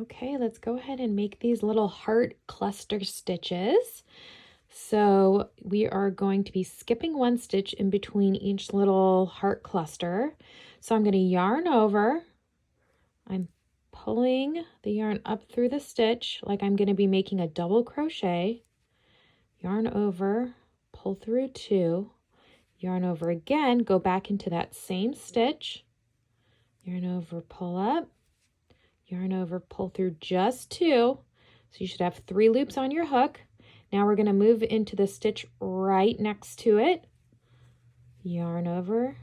Okay, let's go ahead and make these little heart cluster stitches. So we are going to be skipping one stitch in between each little heart cluster. So I'm going to yarn over. I'm pulling the yarn up through the stitch like I'm going to be making a double crochet. Yarn over, pull through 2, yarn over again, go back into that same stitch, yarn over, pull up, yarn over, pull through just 2. So you should have 3 loops on your hook. Now we're going to move into the stitch right next to it. Yarn over,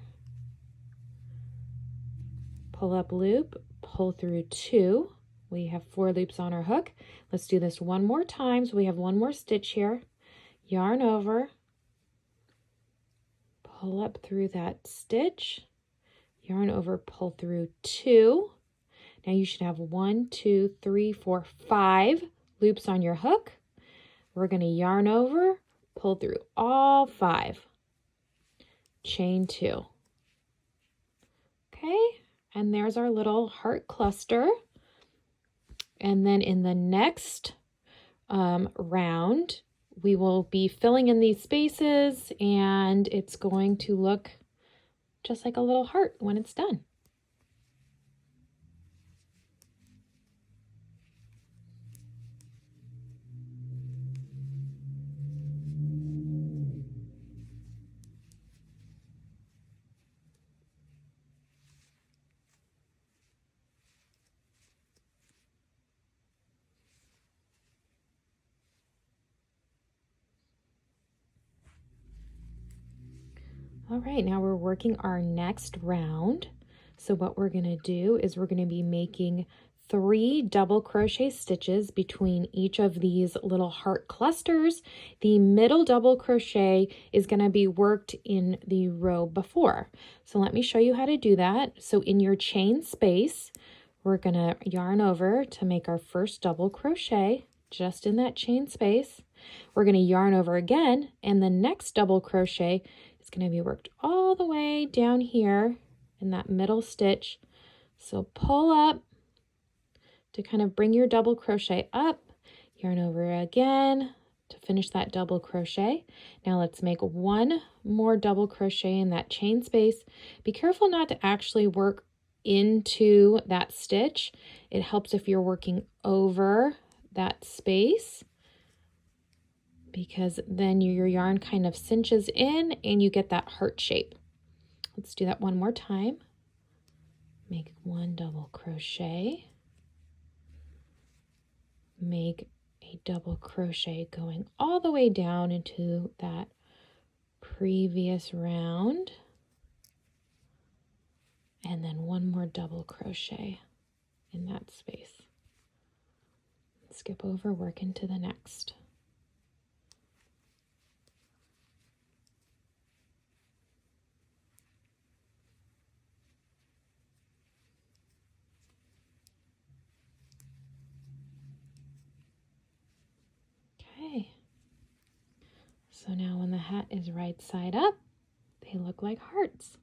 pull up loop, pull through 2. We have 4 loops on our hook. Let's do this one more time. So we have one more stitch here. Yarn over, pull up through that stitch, yarn over, pull through 2. Now you should have 1, 2, 3, 4, 5 loops on your hook. We're going to yarn over, pull through all 5, chain 2. Okay, and there's our little heart cluster. And then in the next round, we will be filling in these spaces, and it's going to look just like a little heart when it's done. All right, now we're working our next round. So what we're going to do is we're going to be making 3 double crochet stitches between each of these little heart clusters. The middle double crochet is going to be worked in the row before. So let me show you how to do that. So in your chain space, we're going to yarn over to make our first double crochet just in that chain space. We're going to yarn over again, and the next double crochet is going to be worked all the way down here in that middle stitch. So pull up to kind of bring your double crochet up, yarn over again to finish that double crochet. Now let's make 1 more double crochet in that chain space. Be careful not to actually work into that stitch. It helps if you're working over that space, because then your yarn kind of cinches in and you get that heart shape. Let's do that one more time. Make 1 double crochet. Make a double crochet going all the way down into that previous round. And then 1 more double crochet in that space. Skip over, work into the next. Okay, so now when the hat is right side up, they look like hearts.